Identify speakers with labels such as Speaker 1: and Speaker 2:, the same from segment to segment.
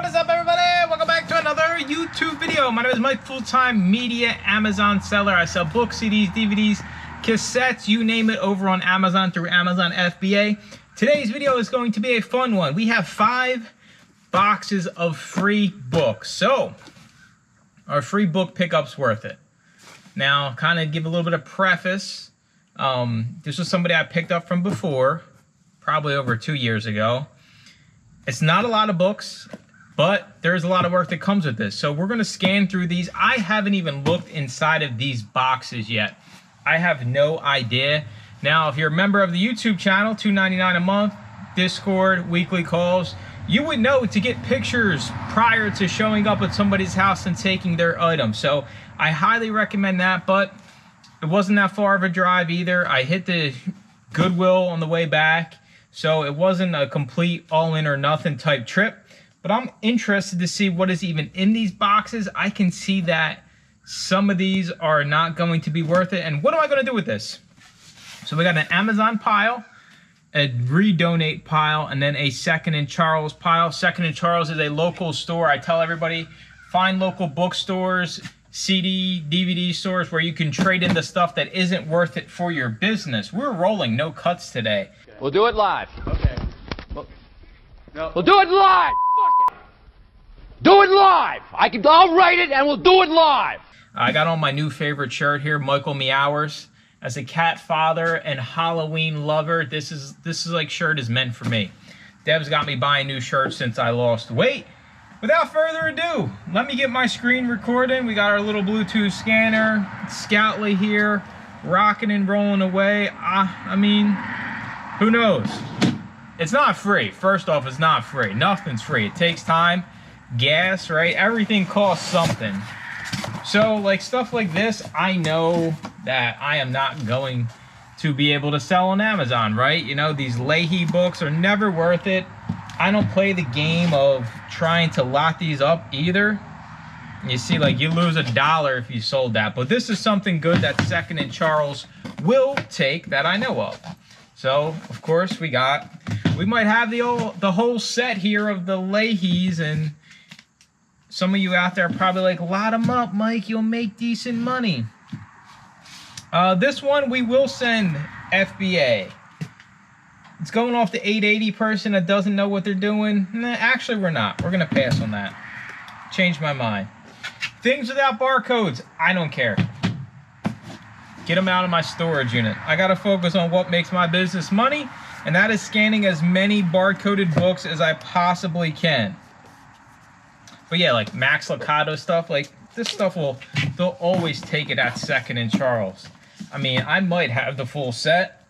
Speaker 1: What is up, everybody? Welcome back to another YouTube video. My name is Mike, full-time media Amazon seller. I sell books, CDs, DVDs, cassettes, you name it, over on Amazon through Amazon FBA. Today's video is going to be a fun one. We have 5 boxes of free books. So, our free book pickup's worth it. Now, kind of give a little bit of preface. This was somebody I picked up from before, probably over 2 years ago. It's not a lot of books, but there's a lot of work that comes with this. So we're going to scan through these. I haven't even looked inside of these boxes yet. I have no idea. Now, if you're a member of the YouTube channel, $2.99 a month, Discord, weekly calls, you would know to get pictures prior to showing up at somebody's house and taking their item. So I highly recommend that, but it wasn't that far of a drive either. I hit the Goodwill on the way back. So it wasn't a complete all-in or nothing type trip, but I'm interested to see what is even in these boxes. I can see that some of these are not going to be worth it. And what am I going to do with this? So we got an Amazon pile, a redonate pile, and then a Second and Charles pile. Second and Charles is a local store. I tell everybody, find local bookstores, CD, DVD stores where you can trade in the stuff that isn't worth it for your business. We're rolling no cuts today.
Speaker 2: We'll do it live.
Speaker 1: Okay.
Speaker 2: We'll do it live. Fuck it. Do it live. I'll write it and we'll do it live.
Speaker 1: I got on my new favorite shirt here, Michael Meowers. As a cat father and Halloween lover, this is like shirt is meant for me. Debs got me buying new shirts since I lost weight. Without further ado, let me get my screen recording. We got our little Bluetooth scanner, Scoutly here, rocking and rolling away. I mean, who knows? It's not free. First off, it's not free. Nothing's free. It takes time, gas, right? Everything costs something. So, like stuff like this, I know that I am not going to be able to sell on Amazon, right? You know, these Leahy books are never worth it. I don't play the game of trying to lock these up either. You see, like, you lose $1 if you sold that. But this is something good that Second and Charles will take that I know of. So, of course, we might have the whole set here of the Leahys, and some of you out there are probably like, lot them up, Mike, you'll make decent money. This one we will send FBA. It's going off the 880 person that doesn't know what they're doing. Nah, actually, we're not. We're going to pass on that. Changed my mind. Things without barcodes, I don't care. Get them out of my storage unit. I got to focus on what makes my business money, and that is scanning as many barcoded books as I possibly can. But yeah, like Max Lucado stuff, like this stuff they'll always take it at Second and Charles. I mean, I might have the full set.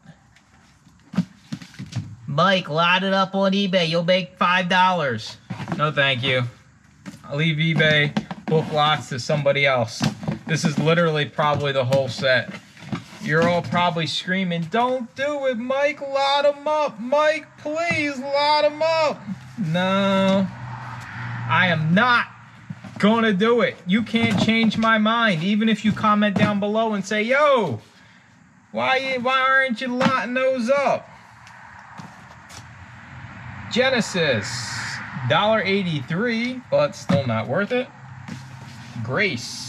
Speaker 1: Mike, lot it up on eBay. You'll make $5. No, thank you. I'll leave eBay book lots to somebody else. This is literally probably the whole set. You're all probably screaming, don't do it, Mike, lot them up. Mike, please, lot them up. No, I am not going to do it. You can't change my mind. Even if you comment down below and say, yo, why aren't you lotting those up? Genesis, $1.83, but still not worth it. Grace.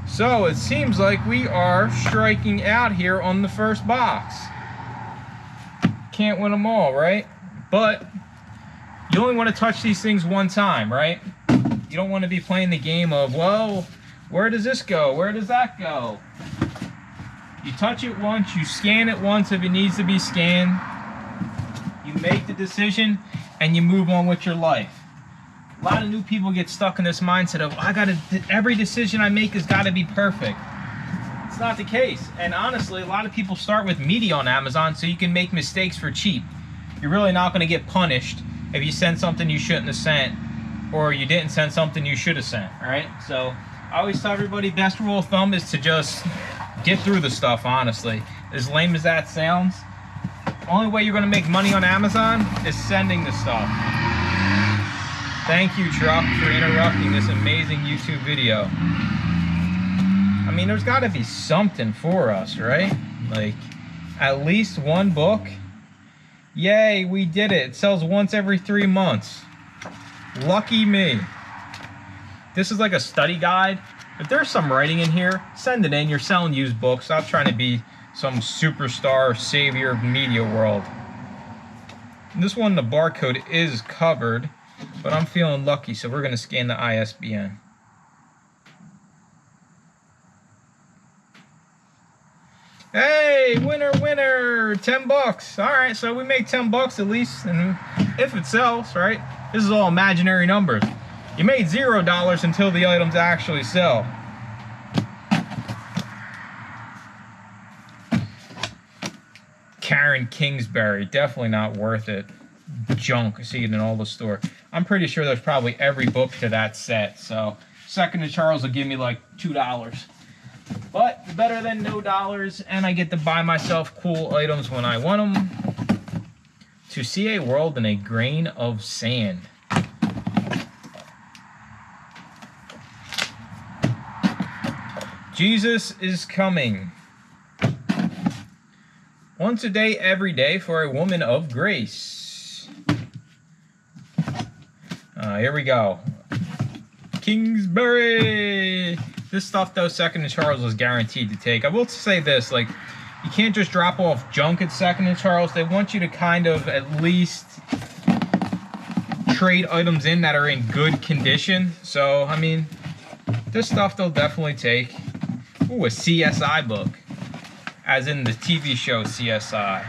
Speaker 1: So it seems like we are striking out here on the first box. Can't win them all, right? But you only want to touch these things one time, right? You don't want to be playing the game of, well, where does this go? Where does that go? You touch it once, you scan it once if it needs to be scanned. You make the decision and you move on with your life. A lot of new people get stuck in this mindset of, every decision I make has got to be perfect. It's not the case. And honestly, a lot of people start with media on Amazon so you can make mistakes for cheap. You're really not going to get punished if you send something you shouldn't have sent, or you didn't send something you should have sent, all right? So I always tell everybody, best rule of thumb is to just get through the stuff, honestly. As lame as that sounds, the only way you're going to make money on Amazon is sending the stuff. Thank you, Truck, for interrupting this amazing YouTube video. I mean, there's got to be something for us, right? Like, at least one book Yay, we did it. It sells once every 3 months. Lucky me. This is like a study guide. If there's some writing in here, send it in. You're selling used books. Stop trying to be some superstar savior of media world. This one, the barcode is covered, but I'm feeling lucky, so we're going to scan the ISBN. Hey, winner, winner, 10 bucks. All right, so we make 10 bucks at least, and if it sells, right? This is all imaginary numbers. You made $0 until the items actually sell. Karen Kingsbury, definitely not worth it. Junk, I see it in all the store. I'm pretty sure there's probably every book to that set, so Second to Charles will give me like $2. But better than no dollars, and I get to buy myself cool items when I want them. To see a world in a grain of sand. Jesus is coming. Once a day, every day, for a woman of grace. Here we go. Kingsbury. This stuff, though, Second and Charles was guaranteed to take. I will say this, like, you can't just drop off junk at Second and Charles. They want you to kind of at least trade items in that are in good condition. So, I mean, this stuff they'll definitely take. Ooh, a CSI book. As in the TV show CSI.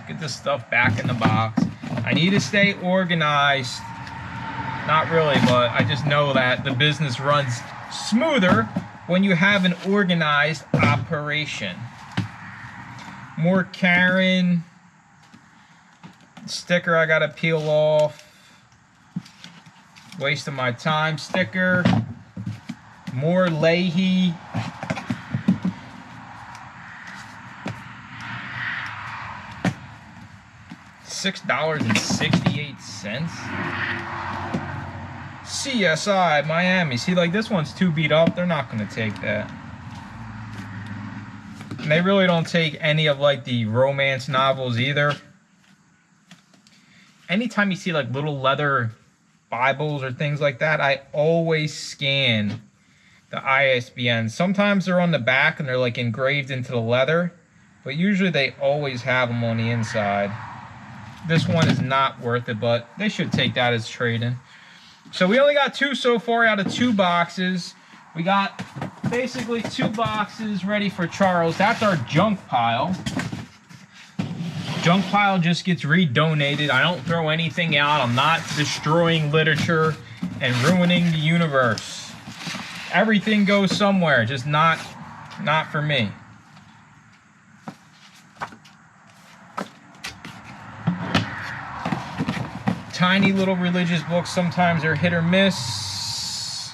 Speaker 1: Get this stuff back in the box. I need to stay organized. Not really, but I just know that the business runs smoother when you have an organized operation. More Karen. Sticker I gotta peel off. Wasting my time sticker. More Leahy. $6.68. CSI Miami. See, like, this one's too beat up. They're not going to take that. And they really don't take any of, like, the romance novels either. Anytime you see, like, little leather Bibles or things like that, I always scan the ISBN. Sometimes they're on the back and they're, like, engraved into the leather. But usually they always have them on the inside. This one is not worth it, but they should take that as trade-in. So we only got 2 so far out of 2 boxes. We got basically 2 boxes ready for Charles. That's our junk pile. Junk pile just gets redonated. I don't throw anything out. I'm not destroying literature and ruining the universe. Everything goes somewhere, just not for me. Tiny little religious books, sometimes they're hit or miss.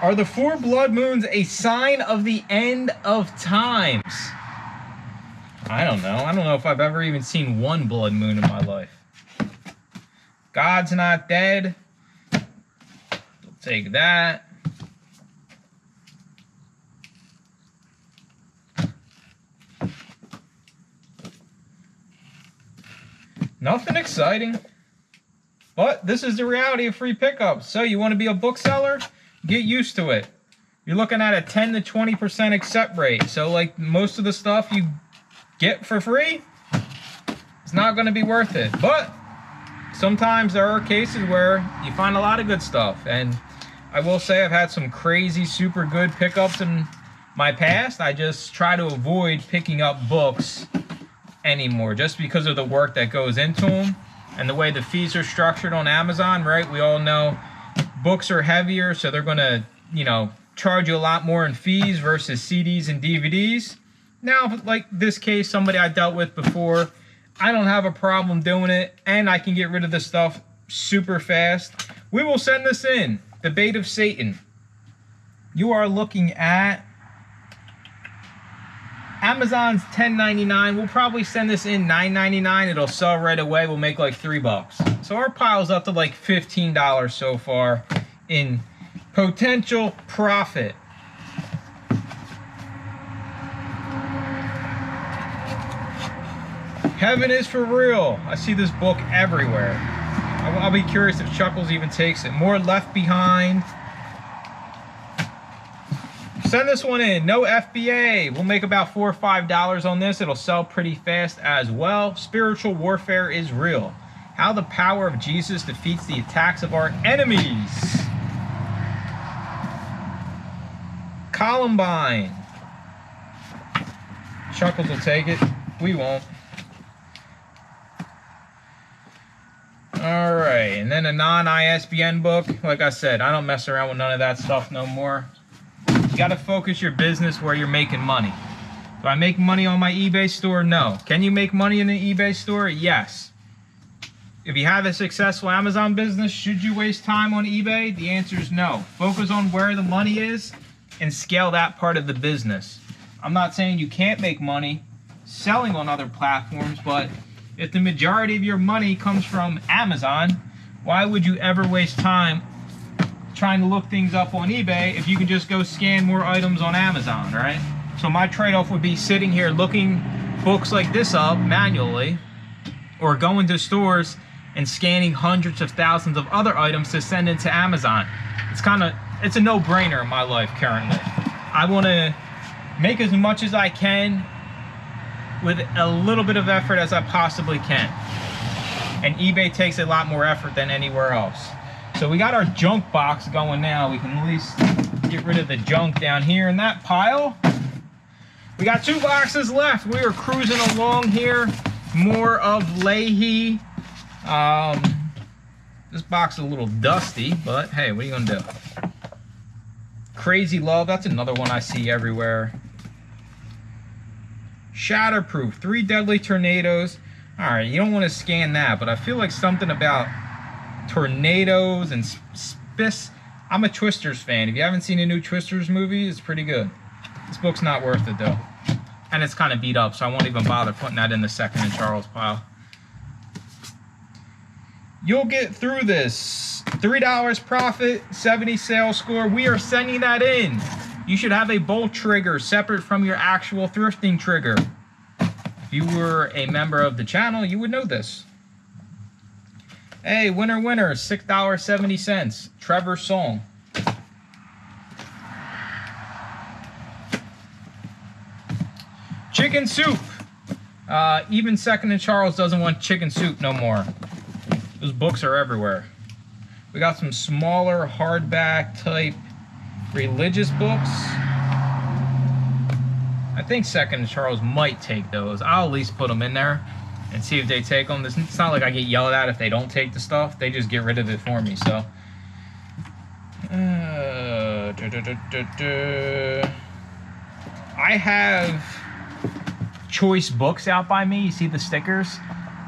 Speaker 1: Are the 4 blood moons a sign of the end of times? I don't know. I don't know if I've ever even seen 1 blood moon in my life. God's not dead. We'll take that. Nothing exciting, but this is the reality of free pickups. So you want to be a bookseller? Get used to it. You're looking at a 10 to 20% accept rate. So like most of the stuff you get for free, it's not going to be worth it. But sometimes there are cases where you find a lot of good stuff. And I will say I've had some crazy, super good pickups in my past. I just try to avoid picking up books anymore just because of the work that goes into them and the way the fees are structured on Amazon, right? We all know books are heavier, so they're going to, you know, charge you a lot more in fees versus CDs and DVDs. Now, like this case, somebody I dealt with before, I don't have a problem doing it, and I can get rid of this stuff super fast. We will send this in. The Bait of Satan. You are looking at Amazon's $10.99. We'll probably send this in $9.99. It'll sell right away. We'll make like $3. So our pile's up to like $15 so far in Potential profit. Heaven is for real. I see this book everywhere. I'll be curious if Chuckles even takes it. More Left Behind. Send this one in. No FBA. We'll make about $4 or $5 on this. It'll sell pretty fast as well. Spiritual warfare is real. How the power of Jesus defeats the attacks of our enemies. Columbine. Chuckles will take it. We won't. Alright, and then a non-ISBN book. Like I said, I don't mess around with none of that stuff no more. You gotta focus your business where you're making money. Do I make money on my eBay store? No. Can you make money in an eBay store? Yes. If you have a successful Amazon business, should you waste time on eBay? The answer is no. Focus on where the money is and scale that part of the business. I'm not saying you can't make money selling on other platforms, but if the majority of your money comes from Amazon, why would you ever waste time trying to look things up on eBay if you can just go scan more items on Amazon, right? So my trade-off would be sitting here looking books like this up manually, or going to stores and scanning hundreds of thousands of other items to send into Amazon. It's a no-brainer in my life currently. I want to make as much as I can with a little bit of effort as I possibly can. And eBay takes a lot more effort than anywhere else. So we got our junk box going now. We can at least get rid of the junk down here in that pile. We got 2 boxes left. We are cruising along here. More of Leahy. This box is a little dusty, but hey, what are you gonna do? Crazy Love, that's another one I see everywhere. Shatterproof, 3 Deadly Tornadoes. Alright, you don't want to scan that, but I feel like something about tornadoes and spiss. I'm a Twisters fan. If you haven't seen a new Twisters movie, it's pretty good. This book's not worth it though. And it's kind of beat up, so I won't even bother putting that in the Second and Charles pile. You'll get through this. $3 profit, 70 sales score. We are sending that in. You should have a bolt trigger separate from your actual thrifting trigger. If you were a member of the channel, you would know this. Hey, winner, winner, $6.70. Trevor Song. Chicken soup. Even Second and Charles doesn't want chicken soup no more. Those books are everywhere. We got some smaller hardback type religious books. I think Second and Charles might take those. I'll at least put them in there and see if they take them. It's not like I get yelled at if they don't take the stuff. They just get rid of it for me. So I have choice books out by me. You see the stickers?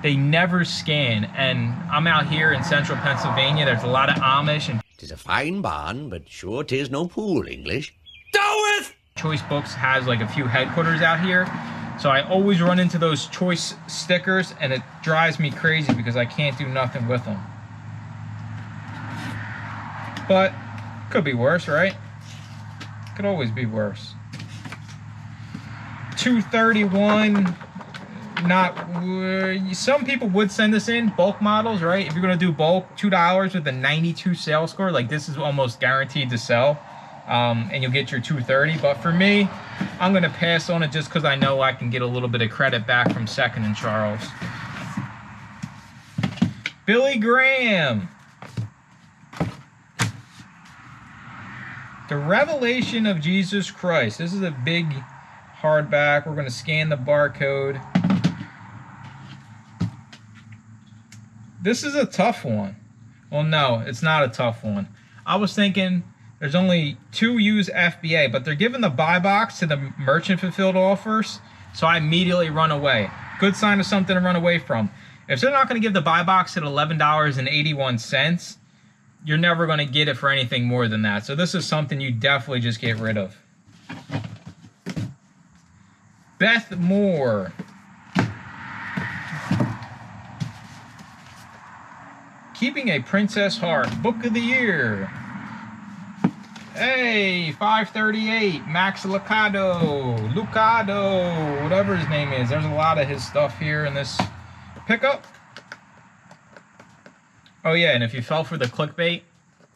Speaker 1: They never scan, and I'm out here in central Pennsylvania. There's a lot of Amish, and
Speaker 3: 'tis a fine barn, but sure 'tis no pool English. Doeth!
Speaker 1: Choice Books has like a few headquarters out here, so I always run into those choice stickers, and it drives me crazy because I can't do nothing with them. But could be worse, right? Could always be worse. 231. Not some people would send this in bulk models, right? If you're gonna do bulk, $2 with a 92 sales score, like this is almost guaranteed to sell, and you'll get your 230. But for me, I'm gonna pass on it just because I know I can get a little bit of credit back from Second and Charles. Billy Graham, The Revelation of Jesus Christ. This is a big hardback. We're gonna scan the barcode. This is a tough one. Well, no, it's not a tough one. I was thinking there's only 2 used FBA, but they're giving the buy box to the merchant fulfilled offers, so I immediately run away. Good sign of something to run away from. If they're not going to give the buy box at $11.81, you're never going to get it for anything more than that. So this is something you definitely just get rid of. Beth Moore. Keeping a Princess Heart, Book of the Year. Hey, 538, Max Lucado, whatever his name is. There's a lot of his stuff here in this pickup. Oh yeah, and if you fell for the clickbait,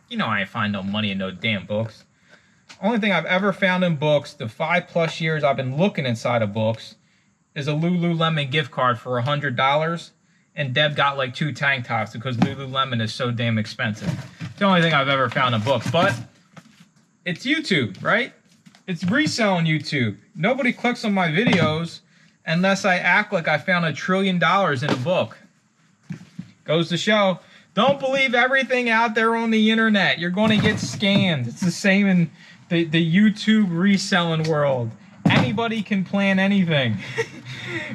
Speaker 1: you know I ain't find no money in no damn books. Only thing I've ever found in books, the 5+ years I've been looking inside of books, is a Lululemon gift card for $100. And Deb got like 2 tank tops because Lululemon is so damn expensive. It's the only thing I've ever found in books. But it's YouTube, right? It's reselling YouTube. Nobody clicks on my videos unless I act like I found $1 trillion in a book. Goes to show, don't believe everything out there on the internet. You're going to get scammed. It's the same in the YouTube reselling world. Anybody can plan anything.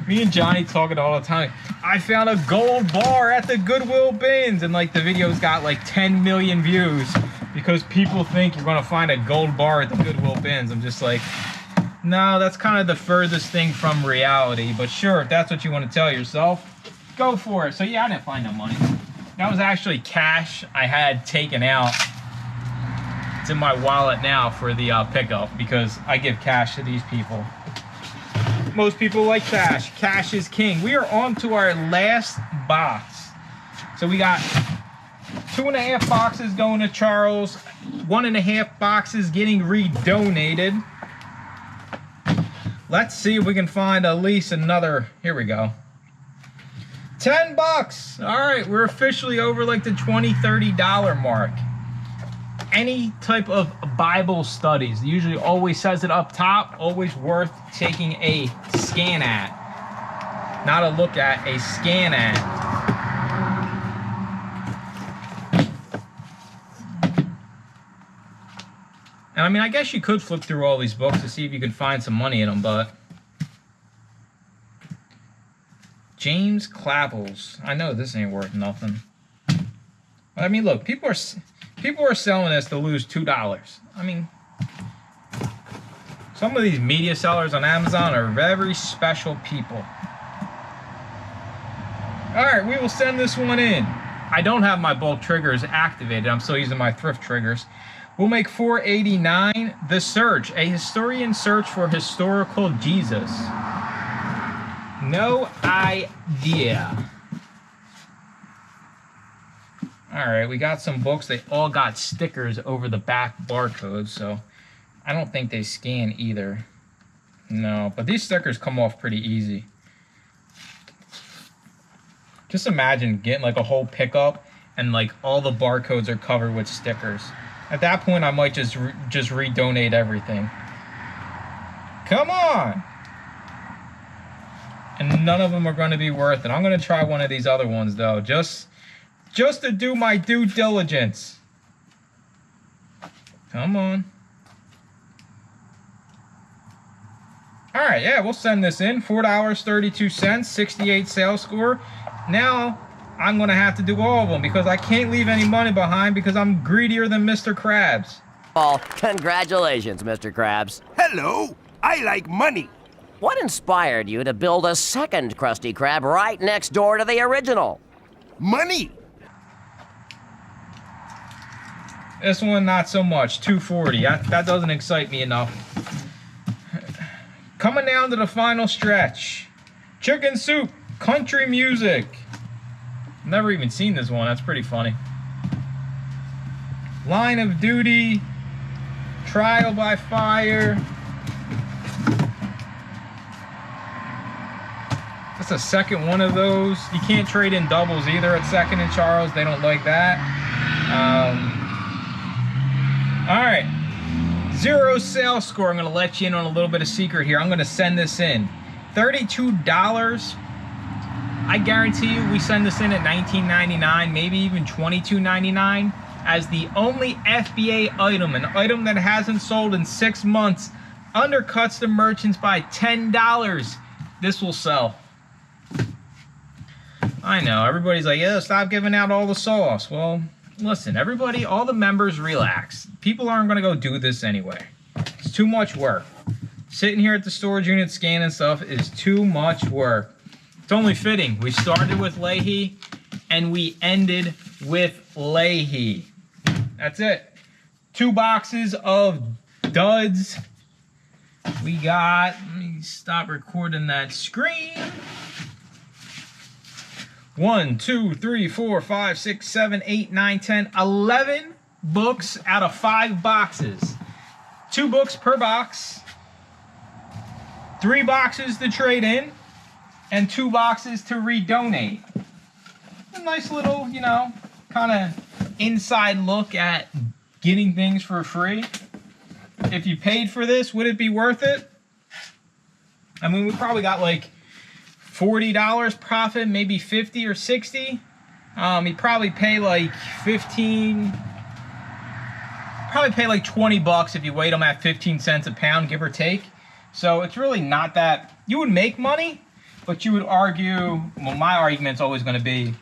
Speaker 1: Me and Johnny talk it all the time. I found a gold bar at the Goodwill bins, and like the video's got like 10 million views because people think you're gonna find a gold bar at the Goodwill bins. I'm just like, no, that's kind of the furthest thing from reality. But sure, if that's what you want to tell yourself, go for it. So yeah, I didn't find no money. That was actually cash I had taken out. It's in my wallet now for the pickup because I give cash to these people. Most people like cash. Cash is king. We are on to our last box. So we got 2.5 boxes going to Charles. 1.5 boxes getting redonated. Let's see if we can find at least another. Here we go. 10 bucks. All right, we're officially over like the $20, $30 mark. Any type of Bible studies, usually always says it up top, always worth taking a scan at. Not a look at, a scan at. And I mean, I guess you could flip through all these books to see if you can find some money in them, but James Clapples. I know this ain't worth nothing. But I mean, look, people are selling this to lose $2. I mean, some of these media sellers on Amazon are very special people. All right, we will send this one in. I don't have my bulk triggers activated. I'm still using my thrift triggers. We'll make $4.89. The Search, a historian search for historical Jesus. No idea. All right, we got some books. They all got stickers over the back barcodes, so I don't think they scan either. No, but these stickers come off pretty easy. Just imagine getting like a whole pickup and like all the barcodes are covered with stickers. At that point, I might just redonate everything. Come on! And none of them are going to be worth it. I'm going to try one of these other ones though, just to do my due diligence. Come on. All right, yeah, we'll send this in. $4.32, 68 sales score. Now, I'm going to have to do all of them because I can't leave any money behind because I'm greedier than Mr. Krabs.
Speaker 4: Oh, congratulations, Mr. Krabs.
Speaker 5: Hello, I like money.
Speaker 4: What inspired you to build a second Krusty Krab right next door to the original?
Speaker 5: Money.
Speaker 1: This one, not so much. $2.40. That doesn't excite me enough. Coming down to the final stretch. Chicken Soup, country music. Never even seen this one. That's pretty funny. Line of Duty, Trial by Fire. That's a second one of those. You can't trade in doubles either at second and Charles. They don't like that. All right. 0 sales score. I'm going to let you in on a little bit of secret here. I'm going to send this in. $32. I guarantee you we send this in at $19.99, maybe even $22.99 as the only FBA item, an item that hasn't sold in 6 months, undercuts the merchants by $10. This will sell. I know, everybody's like, yeah, stop giving out all the sauce. Well, listen, everybody, all the members, relax. People aren't going to go do this anyway. It's too much work. Sitting here at the storage unit scanning stuff is too much work. It's only fitting. We started with Leahy and we ended with Leahy. That's it. 2 boxes of duds. We got, let me stop recording that screen. 1, 2, 3, 4, 5, 6, 7, 8, 9, 10, 11 books out of 5 boxes. 2 books per box. 3 boxes to trade in. And 2 boxes to redonate. A nice little, you know, kind of inside look at getting things for free. If you paid for this, would it be worth it? I mean, we probably got like $40 profit, maybe 50 or 60. You probably pay like 15, probably pay like 20 bucks if you weighed them at 15 cents a pound, give or take. So it's really not that, you would make money, but you would argue, well, my argument's always going to be,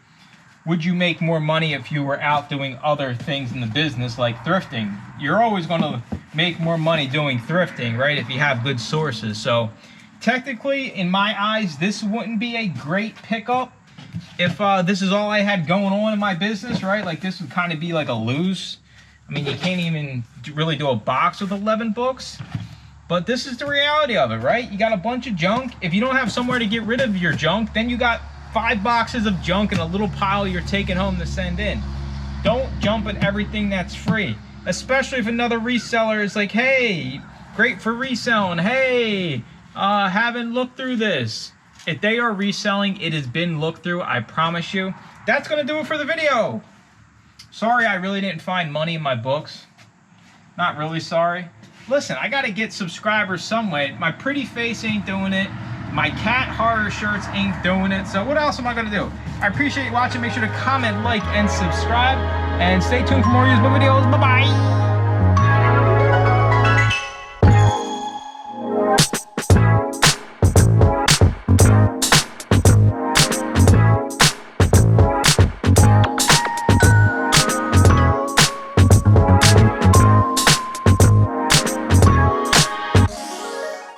Speaker 1: would you make more money if you were out doing other things in the business like thrifting? You're always going to make more money doing thrifting, right, if you have good sources. So technically, in my eyes, this wouldn't be a great pickup if this is all I had going on in my business, right? Like, this would kind of be like a lose. I mean, you can't even really do a box with 11 books. But this is the reality of it, right? You got a bunch of junk. If you don't have somewhere to get rid of your junk, then you got 5 boxes of junk and a little pile you're taking home to send in. Don't jump at everything that's free, especially if another reseller is like, hey, great for reselling. Hey, haven't looked through this. If they are reselling, it has been looked through, I promise you. That's going to do it for the video. Sorry I really didn't find money in my books. Not really sorry. Listen, I got to get subscribers some way. My pretty face ain't doing it. My cat horror shirts ain't doing it. So what else am I going to do? I appreciate you watching. Make sure to comment, like, and subscribe. And stay tuned for more useful videos. Bye-bye.